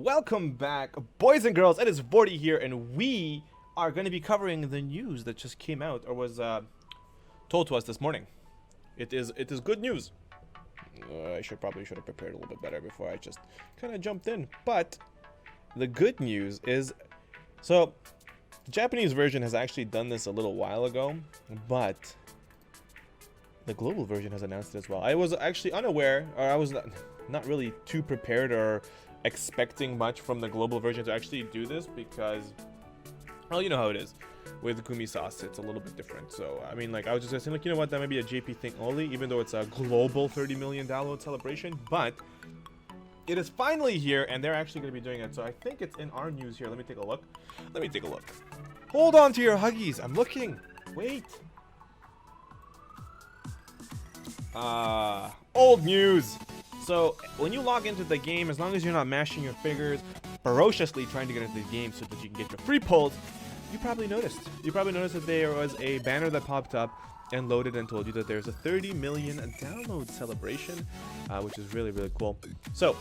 Welcome back, boys and girls. It is Vortie here, and we are going to be covering the news that just came out, or was told to us this morning. It is good news. I probably should have prepared a little bit better before I just kind of jumped in. But the good news is, so the Japanese version has actually done this a little while ago, but the global version has announced it as well. I was actually unaware, or I was not really too prepared or expecting much from the global version to actually do this, because, well, you know how it is with Gumi sauce. It's a little bit different. So I mean, like, I was just gonna say, like, you know what, that might be a JP thing only, even though it's a global 30 million download celebration. But it is finally here, and they're actually going to be doing it. So I think it's in our news here. Let me take a look. Hold on to your huggies. I'm looking. Wait. Old news. So when you log into the game, as long as you're not mashing your fingers ferociously trying to get into the game so that you can get your free pulls, you probably noticed that there was a banner that popped up and loaded and told you that there's a 30 million download celebration, which is really, really cool. So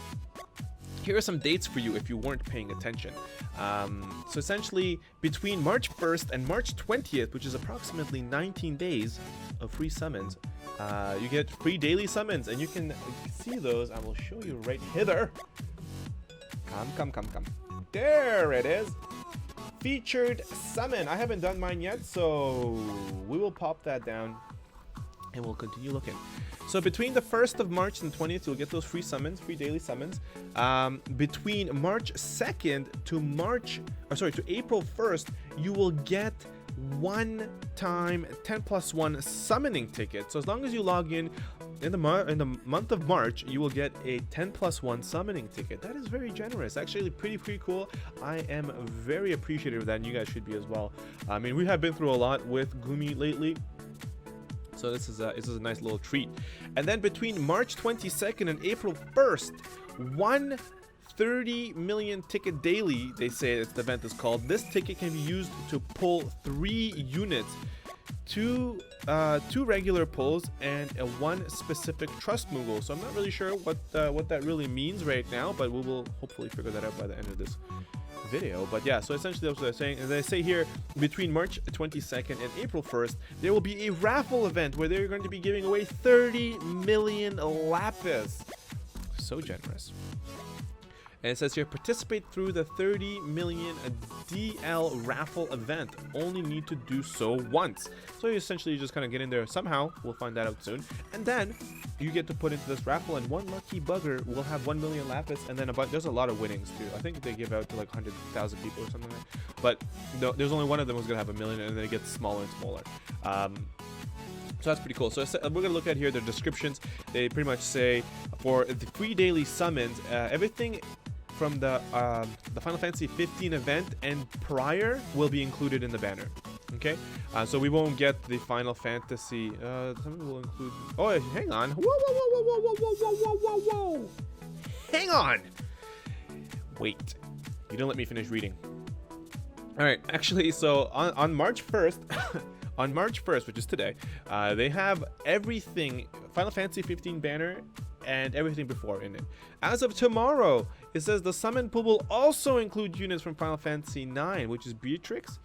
here are some dates for you if you weren't paying attention. So essentially, between March 1st and March 20th, which is approximately 19 days of free summons, you get free daily summons, and you can see those. I will show you right hither. Come. There it is. Featured summon. I haven't done mine yet, so we will pop that down and we'll continue looking. So between the 1st of March and 20th, you'll get those free summons, free daily summons. Between March 2nd to April 1st, you will get one-time 10+1 summoning ticket. So as long as you log in the month of March, you will get a 10+1 summoning ticket. That is very generous. Actually, pretty cool. I am very appreciative of that, and you guys should be as well. I mean, we have been through a lot with Gumi lately, so this is a nice little treat. And then between March 22nd and April 1st, 30 million ticket daily, they say it's the event is called. This ticket can be used to pull 3 units, two regular pulls, and one specific trust Moogle. So I'm not really sure what that really means right now, but we will hopefully figure that out by the end of this video. But yeah, so essentially that's what they're saying. And they say here, between March 22nd and April 1st, there will be a raffle event where they're going to be giving away 30 million lapis. So generous. And it says here, participate through the 30 million DL raffle event. Only need to do so once. So you essentially just kind of get in there somehow. We'll find that out soon. And then you get to put into this raffle, and one lucky bugger will have 1 million lapis. And then there's a lot of winnings too. I think they give out to like 100,000 people or something like that. But no, there's only one of them who's going to have 1 million, and then it gets smaller and smaller. So that's pretty cool. So we're going to look at here the descriptions. They pretty much say for the free daily summons, everything from the Final Fantasy 15 event and prior will be included in the banner. Okay, so we won't get the Final Fantasy. Something will include. Oh, hang on. Whoa. Hang on. Wait. You didn't let me finish reading. All right. Actually, so on March 1st. On March 1st, which is today, they have everything Final Fantasy 15 banner and everything before in it. As of tomorrow, it says the summon pool will also include units from Final Fantasy 9, which is Beatrix,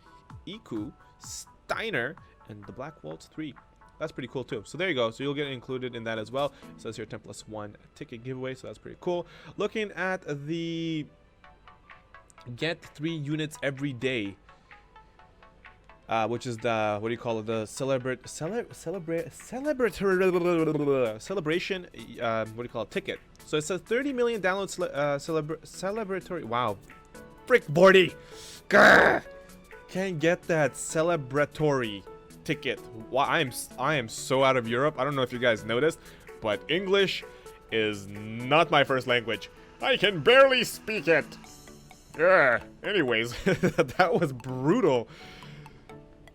Iku, Steiner, and the Black Waltz 3. That's pretty cool too. So there you go. So you'll get included in that as well. It says here 10+1 ticket giveaway, so that's pretty cool. Looking at the get 3 units every day, which is the, what do you call it, the celebration, what do you call it, ticket. So it says 30 million download celebratory. Wow, frick, Vortie, can't get that celebratory ticket. Wow, I am so out of Europe. I don't know if you guys noticed, but English is not my first language. I can barely speak it. Anyways, that was brutal.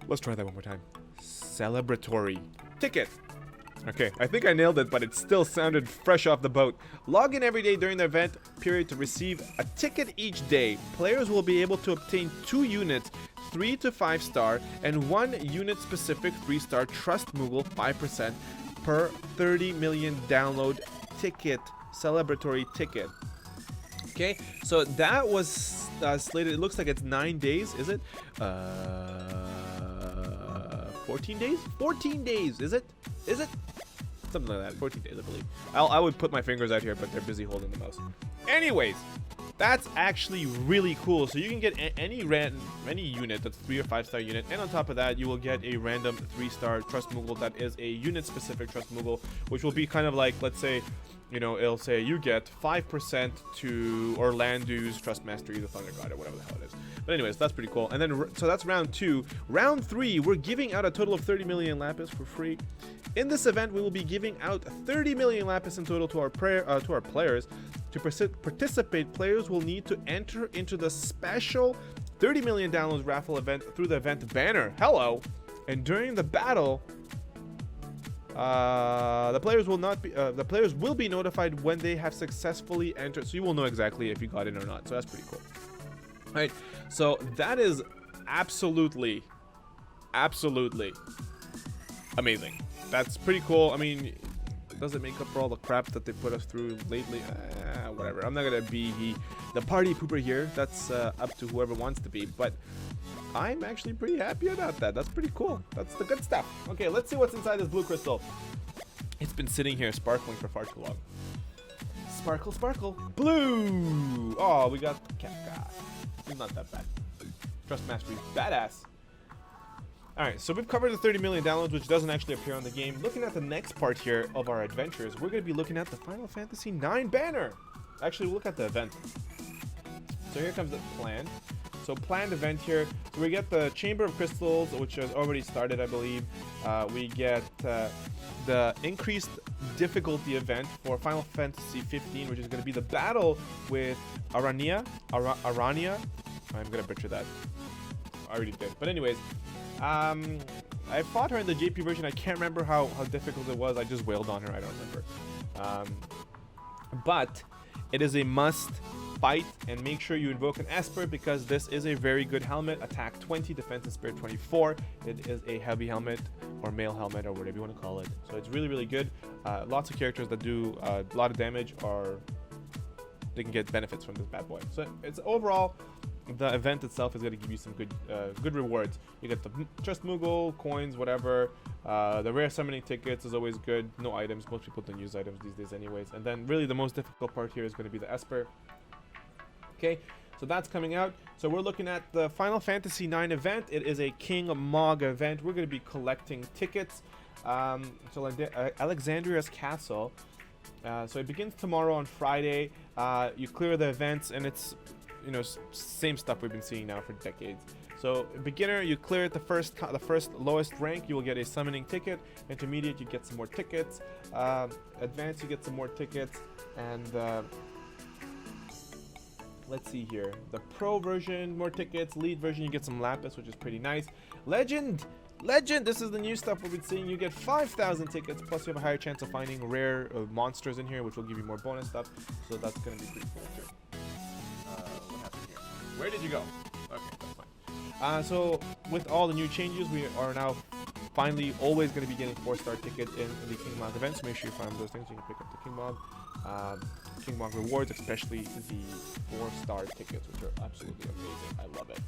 Let's try that one more time. Celebratory ticket. Okay, I think I nailed it, but it still sounded fresh off the boat. Log in every day during the event period to receive a ticket each day. Players will be able to obtain 2 units, 3 to 5 star, and 1 unit specific 3-star Trust Moogle 5% per 30 million download ticket, celebratory ticket. Okay, so that was slated. It looks like it's 9 days, is it? 14 days? 14 days, is it? Is it? Something like that, 14 days, I believe. I would put my fingers out here, but they're busy holding the mouse. Anyways, that's actually really cool. So you can get any unit that's 3 or 5 star unit, and on top of that, you will get a random 3-star trust Moogle that is a unit-specific trust Moogle, which will be kind of like, let's say, you know, it'll say you get 5% to Orlando's Trust Mastery, the Thunder God, or whatever the hell it is. But anyways, that's pretty cool. And then, so that's round 2. Round 3, we're giving out a total of 30 million Lapis for free. In this event, we will be giving out 30 million Lapis in total to our players. To participate, players will need to enter into the special 30 million downloads raffle event through the event banner. Hello! And during the battle, the players will be notified when they have successfully entered, so you will know exactly if you got in or not. So that's pretty cool. All right, so that is absolutely amazing. That's pretty cool. I mean, does it make up for all the crap that they put us through lately? Whatever. I'm not gonna be the party pooper here. That's up to whoever wants to be, but I'm actually pretty happy about that. That's pretty cool. That's the good stuff. Okay, let's see what's inside this blue crystal. It's been sitting here sparkling for far too long. Sparkle, sparkle. Blue! Oh, we got the cat guy. He's not that bad. Trust Mastery, badass. Alright, so we've covered the 30 million downloads, which doesn't actually appear on the game. Looking at the next part here of our adventures, we're going to be looking at the Final Fantasy IX banner. Actually, we'll look at the event. So here comes the plan. So planned event here. So we get the Chamber of Crystals, which has already started, I believe. We get the increased difficulty event for Final Fantasy 15, which is going to be the battle with Arania. I'm going to butcher that. I already did. But anyways, I fought her in the JP version. I can't remember how difficult it was. I just wailed on her. I don't remember. But it is a must fight, and make sure you invoke an Esper, because this is a very good helmet. Attack 20, defense and spirit 24. It is a heavy helmet, or male helmet, or whatever you want to call it. So it's really, really good. Lots of characters that do a lot of damage, or they can get benefits from this bad boy. So it's overall, the event itself is going to give you some good rewards. You get the Trust Moogle, coins, whatever. The rare summoning tickets is always good. No items. Most people don't use items these days anyways. And then really the most difficult part here is going to be the Esper. Okay, so that's coming out. So we're looking at the Final Fantasy IX event. It is a King Mog event. We're going to be collecting tickets. So Alexandria's Castle. So it begins tomorrow on Friday. You clear the events, and it's, you know, same stuff we've been seeing now for decades. So beginner, you clear it the first lowest rank, you will get a summoning ticket. Intermediate, you get some more tickets. Advanced, you get some more tickets. And let's see here. The pro version, more tickets. Lead version, you get some lapis, which is pretty nice. Legend, this is the new stuff we've been seeing. You get 5,000 tickets, plus you have a higher chance of finding rare monsters in here, which will give you more bonus stuff. So that's going to be pretty cool too. What happened here? Where did you go? Okay, that's fine. So with all the new changes, we are now finally always going to be getting 4-star tickets in the King Mog event. So make sure you find those things. You can pick up the King Mog. King Mog rewards, especially the 4-star tickets, which are absolutely amazing. I love it.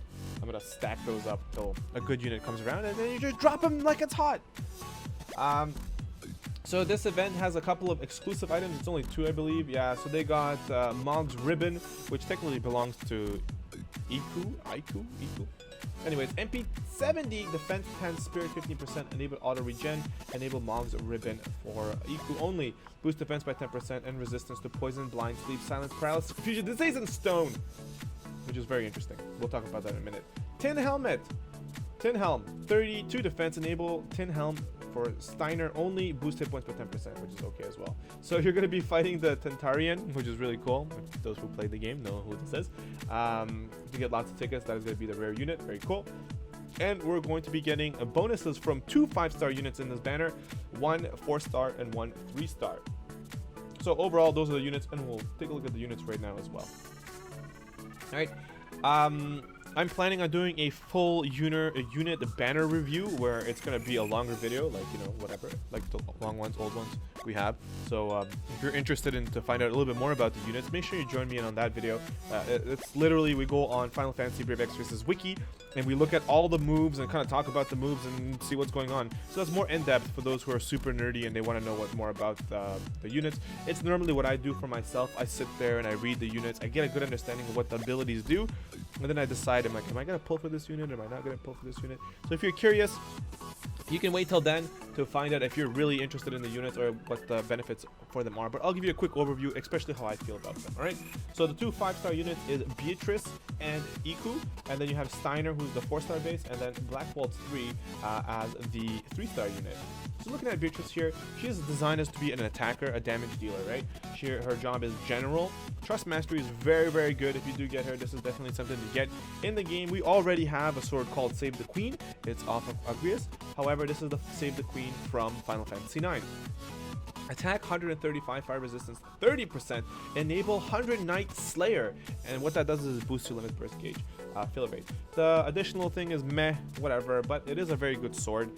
I'm gonna stack those up till a good unit comes around, and then you just drop them like it's hot. So this event has a couple of exclusive items. It's only 2, I believe. Yeah, so they got Mog's ribbon, which technically belongs to Iku. Anyways, MP70 defense 10 spirit 15%, enable auto regen, enable Mog's ribbon for Iku only, boost defense by 10% and resistance to poison, blind, sleep, silence, paralysis, confusion. This is in stone, which is very interesting. We'll talk about that in a minute. Tin helmet, Tin helm 32 defense, enable Tin helm for Steiner only, boost hit points by 10%, which is okay as well. So you're going to be fighting the Tentarian, which is really cool. If those who played the game know who this is. You get lots of tickets. That is going to be the rare unit. Very cool. And we're going to be getting bonuses from 2 5-star units in this banner, 1 4-star and 1 3-star. So overall, those are the units, and we'll take a look at the units right now as well. All right. I'm planning on doing a full unit banner review where it's gonna be a longer video, like, you know, whatever, like the long ones, old ones we have. So if you're interested in to find out a little bit more about the units, make sure you join me in on that video. It's literally, we go on Final Fantasy Brave Exorcist's wiki and we look at all the moves and kind of talk about the moves and see what's going on. So that's more in-depth for those who are super nerdy and they want to know what more about the units. It's normally what I do for myself. I sit there and I read the units. I get a good understanding of what the abilities do, and then I decide, I'm like, am I gonna pull for this unit? Am I not gonna pull for this unit? So if you're curious, you can wait till then to find out if you're really interested in the units or what the benefits for them are. But I'll give you a quick overview, especially how I feel about them. All right. So the 2 5-star units is Beatrice and Iku, and then you have Steiner, who's the 4-star base, and then Black Waltz 3 as the 3-star unit. So looking at Beatrice here, she is designed as to be an attacker, a damage dealer, right? Her job is general. Trust mastery is very, very good. If you do get her, this is definitely something to get in the game. We already have a sword called Save the Queen. It's off of Agrias. However, this is the Save the Queen from Final Fantasy IX. Attack 135, fire resistance 30%, enable 100 Knight Slayer, and what that does is boost your limit burst gauge, filler rate. The additional thing is meh, whatever, but it is a very good sword.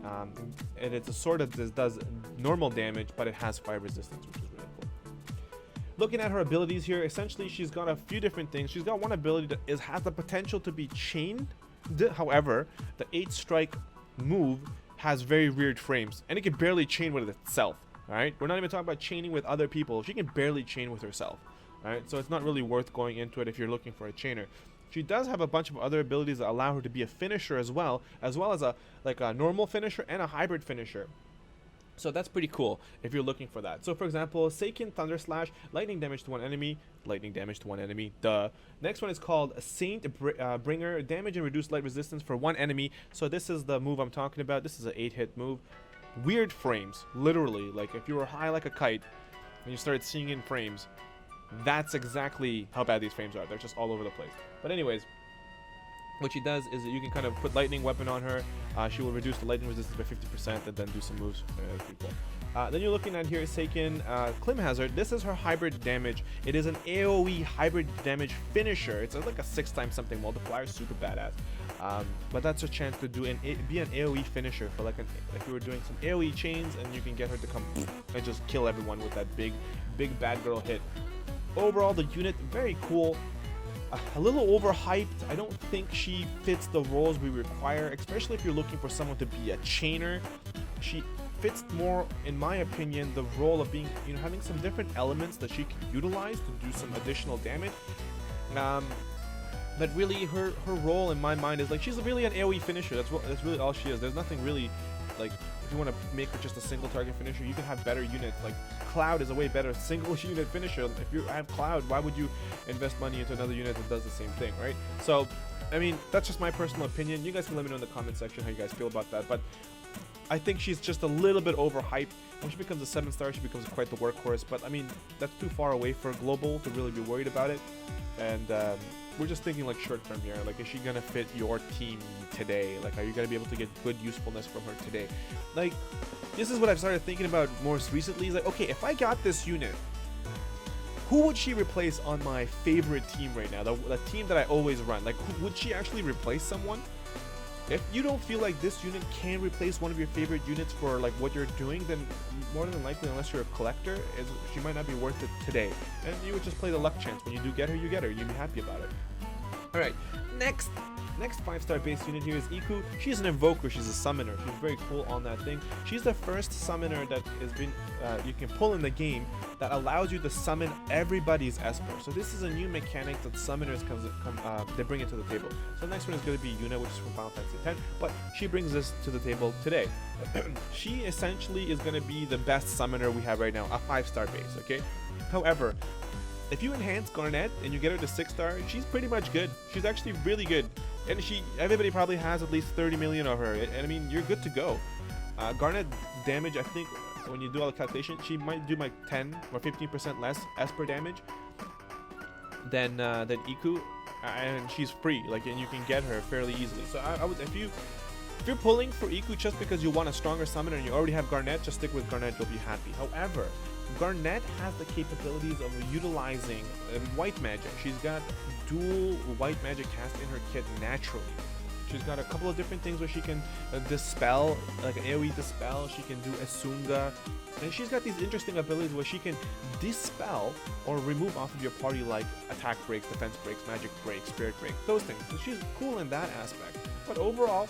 And it's a sword that does normal damage, but it has fire resistance, which is really cool. Looking at her abilities here, essentially she's got a few different things. She's got one ability that has the potential to be chained. However, the 8-strike move has very weird frames, and it can barely chain with itself. All right, we're not even talking about chaining with other people. She can barely chain with herself. All right, so it's not really worth going into it if you're looking for a chainer. She does have a bunch of other abilities that allow her to be a finisher as well as a normal finisher and a hybrid finisher. So that's pretty cool if you're looking for that. So for example, Seiken Thunder Slash, lightning damage to one enemy, duh. Next one is called Saint Bringer, damage and reduced light resistance for one enemy. So this is the move I'm talking about. This is an 8-hit move. Weird frames, literally. Like if you were high like a kite and you started seeing in frames, that's exactly how bad these frames are. They're just all over the place. But anyways, what she does is that you can kind of put lightning weapon on her. She will reduce the lightning resistance by 50% and then do some moves. Then you're looking at here Seiken Clim Hazard. This is her hybrid damage. It is an AoE hybrid damage finisher. It's like a 6x something multiplier, super badass. But that's a chance to do be an AoE finisher for like you were doing some AoE chains, and you can get her to come and just kill everyone with that big bad girl hit. Overall, the unit very cool. A little overhyped. I don't think she fits the roles we require, especially if you're looking for someone to be a chainer. She fits more, in my opinion, the role of being, having some different elements that she can utilize to do some additional damage. But really, her role in my mind is like she's really an AoE finisher. That's really all she is. There's nothing really like, if you want to make her just a single target finisher, you can have better units. Like Cloud is a way better single unit finisher. If you have Cloud, why would you invest money into another unit that does the same thing, right? So, I mean, that's just my personal opinion. You guys can let me know in the comment section how you guys feel about that. But I think she's just a little bit overhyped. When she becomes a 7-star, she becomes quite the workhorse. But I mean, that's too far away for global to really be worried about it. And we're just thinking like short term here. Like, is she gonna fit your team today? Like, are you gonna be able to get good usefulness from her today? Like, this is what I've started thinking about most recently. Is like, okay, if I got this unit, who would she replace on my favorite team right now? The team that I always run. Like, would she actually replace someone? If you don't feel like this unit can replace one of your favorite units for like what you're doing, then more than likely, unless you're a collector, she might not be worth it today. And you would just play the luck chance. When you do get her, you get her. You'd be happy about it. All right, next 5-star base unit here is Iku. She's an invoker. She's a summoner. She's very cool on that thing. She's the first summoner that has been you can pull in the game that allows you to summon everybody's Esper. So this is a new mechanic that summoners they bring it to the table. So the next one is going to be Yuna, which is from Final Fantasy X, but she brings this to the table today. She essentially is going to be the best summoner we have right now, a 5-star base. Okay. However, if you enhance Garnet and you get her to 6-star, she's pretty much good. She's actually really good. And everybody probably has at least 30 million of her. And I mean, you're good to go. Garnet damage, I think, when you do all the calculations, she might do like 10 or 15% less Esper damage than Iku. And she's free, like, and you can get her fairly easily. So I would, if you're pulling for Iku just because you want a stronger summoner and you already have Garnet, just stick with Garnet, you'll be happy. However, Garnet has the capabilities of utilizing white magic. She's got dual white magic cast in her kit naturally. She's got a couple of different things where she can dispel, like AoE dispel. She can do Esunga. And she's got these interesting abilities where she can dispel or remove off of your party, like attack breaks, defense breaks, magic breaks, spirit break, those things. So she's cool in that aspect. But overall,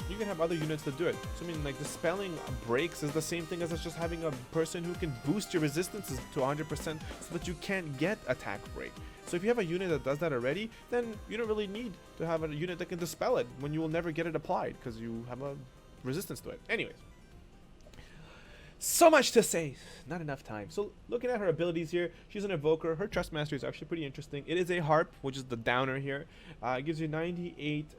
you can have other units that do it. So I mean, like, dispelling breaks is the same thing as just having a person who can boost your resistances to 100% so that you can't get attack break. So if you have a unit that does that already, then you don't really need to have a unit that can dispel it when you will never get it applied because you have a resistance to it. Anyways, so much to say, not enough time. So looking at her abilities here, she's an evoker. Her trust mastery is actually pretty interesting. It is a harp, which is the downer here. It gives you 98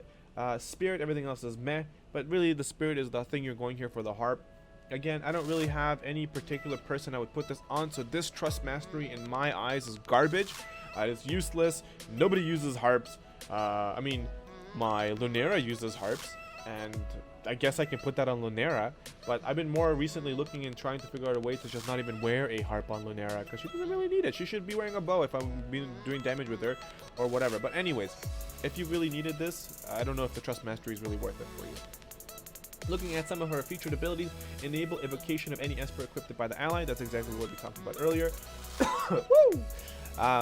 spirit. Everything else is meh, but really the spirit is the thing you're going here for, the harp. Again, I don't really have any particular person I would put this on, so this trust mastery in my eyes is garbage. It's useless. Nobody uses harps. I mean, my Lunera uses harps, and I guess I can put that on Lunera, but I've been more recently looking and trying to figure out a way to just not even wear a harp on Lunera, because she doesn't really need it. She should be wearing a bow if I'm doing damage with her or whatever. But anyways, if you really needed this, I don't know if the trust mastery is really worth it for you. Looking at some of her featured abilities, enable evocation of any Esper equipped by the ally. That's exactly what we talked about earlier. Woo!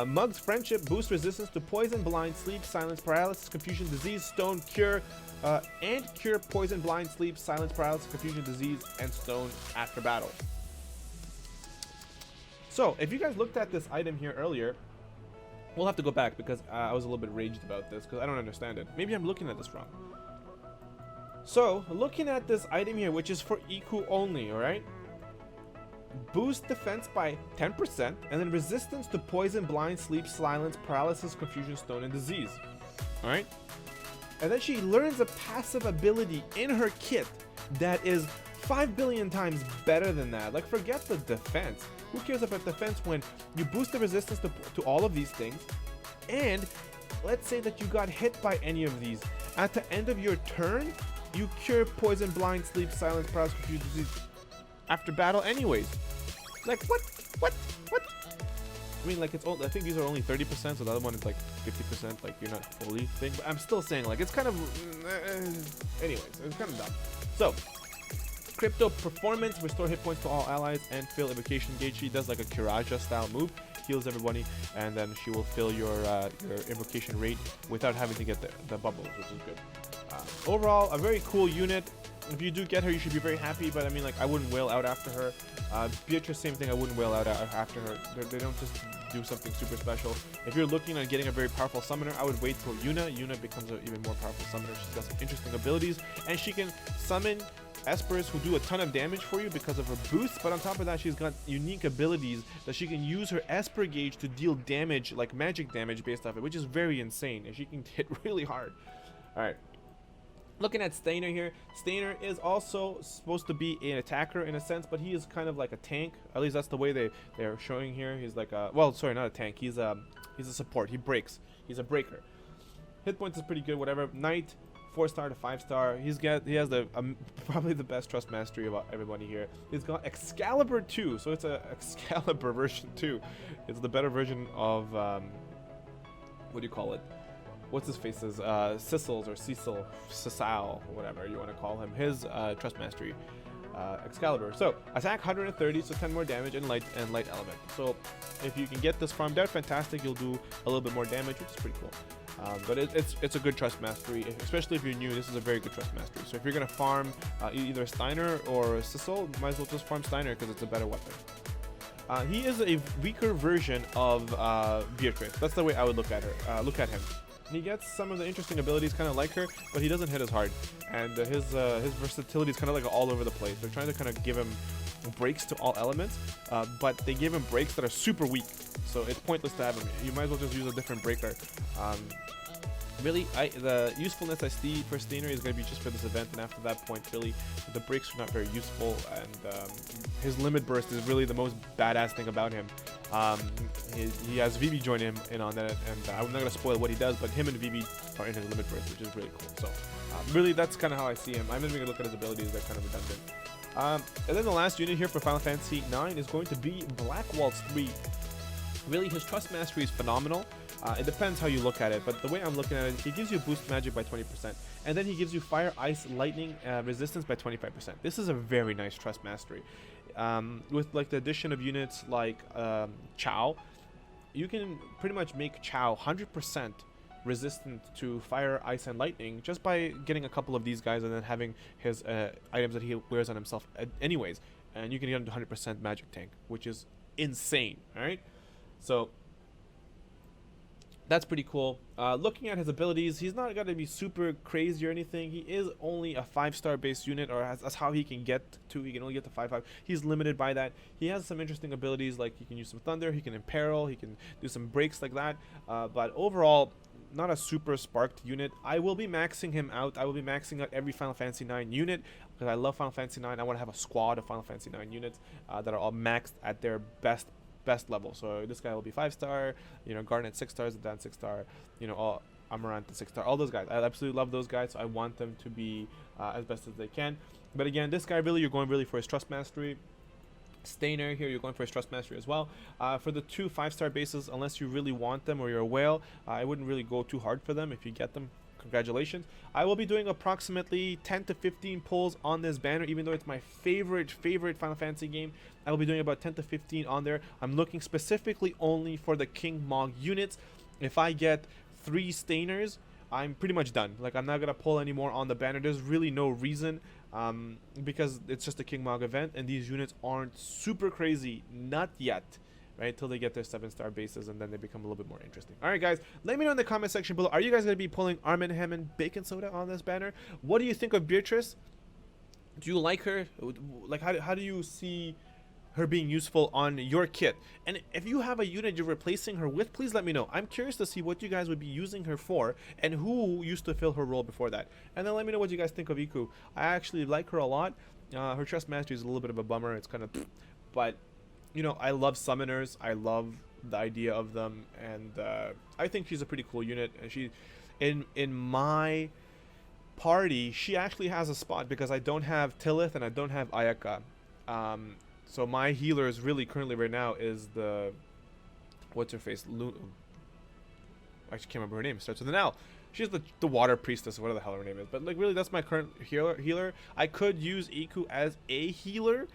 Mug's friendship boosts resistance to poison, blind, sleep, silence, paralysis, confusion, disease, stone, cure, and cure poison, blind, sleep, silence, paralysis, confusion, disease, and stone after battle. So if you guys looked at this item here earlier, we'll have to go back because I was a little bit raged about this because I don't understand it. Maybe I'm looking at this wrong. So looking at this item here, which is for Iku only, alright? Boost defense by 10% and then resistance to poison, blind, sleep, silence, paralysis, confusion, stone, and disease. Alright? And then she learns a passive ability in her kit that is 5 billion times better than that. Like, forget the defense. Who cares about defense when you boost the resistance to all of these things, and let's say that you got hit by any of these. At the end of your turn, you cure poison, blind, sleep, silence, paralysis, confusion, disease after battle anyways. Like, what? I mean, like, it's all, I think these are only 30%, so the other one is like 50%, like, you're not fully thing, but I'm still saying, like, it's kind of, anyways, it's kind of dumb. So, Crypto Performance, restore hit points to all allies and fill evocation gauge. She does like a Kiraja style move, heals everybody, and then she will fill your invocation rate without having to get the bubbles, which is good. Overall, a very cool unit. If you do get her, you should be very happy, but I mean, like, I wouldn't wail out after her. Beatrice, same thing, I wouldn't wail out after her. They don't just do something super special. If you're looking at getting a very powerful summoner, I would wait till Yuna. Yuna becomes an even more powerful summoner. She's got some interesting abilities, and she can summon Espers who do a ton of damage for you because of her boosts, but on top of that, she's got unique abilities that she can use her Esper gauge to deal damage, like magic damage based off it, which is very insane, and she can hit really hard. Alright. Looking at Stainer here, Stainer is also supposed to be an attacker in a sense, but he is kind of like a tank. At least that's the way they're showing here. He's like a, well, sorry, not a tank. He's a support. He breaks. He's a breaker. Hit points is pretty good. Whatever. Knight, 4-star to 5-star. He has the probably the best trust mastery about everybody here. He's got Excalibur 2, so it's a Excalibur version 2. It's the better version of what do you call it? What's his face's Sissels or Cecil, whatever you want to call him. His trust mastery, Excalibur. So attack 130, so 10 more damage and light element. So if you can get this farmed out, fantastic. You'll do a little bit more damage, which is pretty cool. But it's a good trust mastery, especially if you're new. This is a very good trust mastery. So if you're gonna farm either Steiner or Sissel, you might as well just farm Steiner because it's a better weapon. He is a weaker version of Beatrice. That's the way I would look at him. He gets some of the interesting abilities, kind of like her, but he doesn't hit as hard. And his versatility is kind of like all over the place. They're trying to kind of give him breaks to all elements, but they give him breaks that are super weak. So it's pointless to have him. You might as well just use a different breaker. Really, the usefulness I see for Steiner is going to be just for this event, and after that point, really, the breaks are not very useful, and his limit burst is really the most badass thing about him. He has Vivi join him in on that, and I'm not going to spoil what he does, but him and Vivi are in his limit burst, which is really cool. So, really, that's kind of how I see him. I'm not even going to look at his abilities, they're kind of redundant. And then the last unit here for Final Fantasy IX is going to be Black Waltz 3. Really, his Trust Mastery is phenomenal. It depends how you look at it, but the way I'm looking at it, he gives you boost magic by 20%, and then he gives you fire, ice, lightning resistance by 25%. This is a very nice Trust Mastery. With like the addition of units like Chao, you can pretty much make Chao 100% resistant to fire, ice, and lightning just by getting a couple of these guys and then having his items that he wears on himself anyways, and you can get him to 100% magic tank, which is insane. All right, so that's pretty cool. Looking at his abilities, he's not going to be super crazy or anything. He is only a 5-star based unit, or that's how he can get to. He can only get to 5/5. He's limited by that. He has some interesting abilities, like he can use some thunder, he can imperil, he can do some breaks like that. But overall, not a super sparked unit. I will be maxing him out. I will be maxing out every Final Fantasy IX unit because I love Final Fantasy IX. I want to have a squad of Final Fantasy IX units that are all maxed at their best level. So this guy will be 5-star, you know, Garnet 6 stars, Dan 6-star, you know, all Amarant 6-star, all those guys. I absolutely love those guys, so I want them to be as best as they can. But again, this guy really, you're going really for his Trust Mastery. Stainer here, you're going for his Trust Mastery as well. For the 2 5-star bases, unless you really want them or you're a whale, I wouldn't really go too hard for them. If you get them, congratulations. I will be doing approximately 10 to 15 pulls on this banner, even though it's my favorite Final Fantasy game. I will be doing about 10 to 15 on there. I'm looking specifically only for the King Mog units. If I get 3 Stainers, I'm pretty much done. Like, I'm not gonna pull any more on the banner. There's really no reason, because it's just a King Mog event, and these units aren't super crazy, not yet, right? Till they get their 7-star bases, and then they become a little bit more interesting. All right, guys, let me know in the comment section below. Are you guys gonna be pulling Armin Hammond Bacon Soda on this banner? What do you think of Beatrice? Do you like her? Like, how do you see her being useful on your kit? And if you have a unit you're replacing her with, please let me know. I'm curious to see what you guys would be using her for and who used to fill her role before that. And then let me know what you guys think of Iku. I actually like her a lot. Her Trust Mastery is a little bit of a bummer. It's kind of, but you know, I love summoners. I love the idea of them, and I think she's a pretty cool unit. And she, in my party, she actually has a spot because I don't have Tillith and I don't have Ayaka. So my healers really currently right now is the, what's her face? I actually can't remember her name. It starts with an L. She's the water priestess, or whatever the hell her name is. But like, really, that's my current healer. I could use Iku as a healer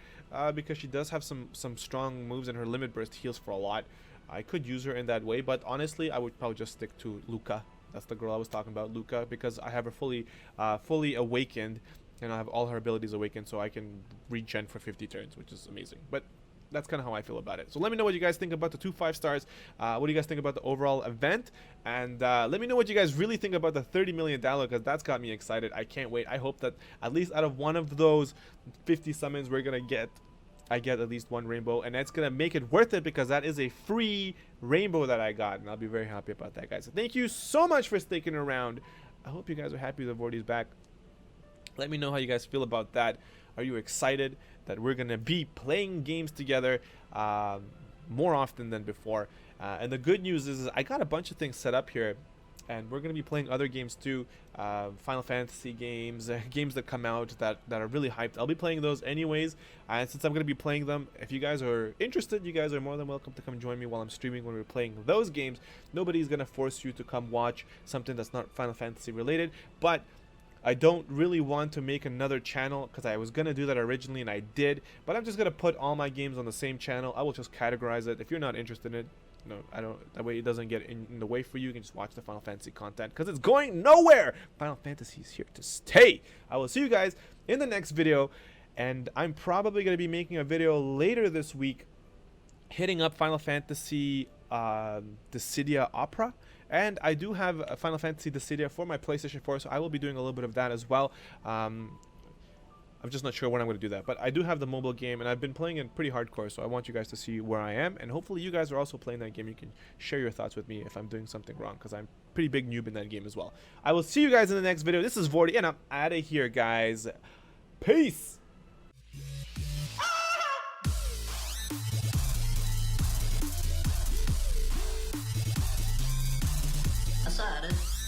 because she does have some strong moves, and her limit burst heals for a lot. I could use her in that way, but honestly, I would probably just stick to Luca. That's the girl I was talking about, Luca, because I have her fully awakened. And I have all her abilities awakened, so I can regen for 50 turns, which is amazing. But that's kind of how I feel about it. So let me know what you guys think about the 2 5-stars. What do you guys think about the overall event? And let me know what you guys really think about the $30 million, because that's got me excited. I can't wait. I hope that at least out of one of those 50 summons, I get at least 1 rainbow, and that's gonna make it worth it because that is a free rainbow that I got, and I'll be very happy about that, guys. So thank you so much for sticking around. I hope you guys are happy that Vortie's back. Let me know how you guys feel about that. Are you excited that we're gonna be playing games together more often than before? And the good news is I got a bunch of things set up here, and we're gonna be playing other games too, Final Fantasy games, games that come out that are really hyped. I'll be playing those anyways, and since I'm gonna be playing them, if you guys are interested, you guys are more than welcome to come join me while I'm streaming when we're playing those games. Nobody's gonna force you to come watch something that's not Final Fantasy related, but I don't really want to make another channel because I was going to do that originally and I did, but I'm just going to put all my games on the same channel. I will just categorize it. If you're not interested in it, no, I don't, that way it doesn't get in the way for you. You can just watch the Final Fantasy content because it's going nowhere. Final Fantasy is here to stay. I will see you guys in the next video, and I'm probably going to be making a video later this week hitting up Final Fantasy Dissidia Opera. And I do have a Final Fantasy Dissidia for my PlayStation 4, so I will be doing a little bit of that as well. I'm just not sure when I'm going to do that. But I do have the mobile game, and I've been playing it pretty hardcore, so I want you guys to see where I am. And hopefully you guys are also playing that game. You can share your thoughts with me if I'm doing something wrong, because I'm a pretty big noob in that game as well. I will see you guys in the next video. This is Vortie, and I'm out of here, guys. Peace! Decided.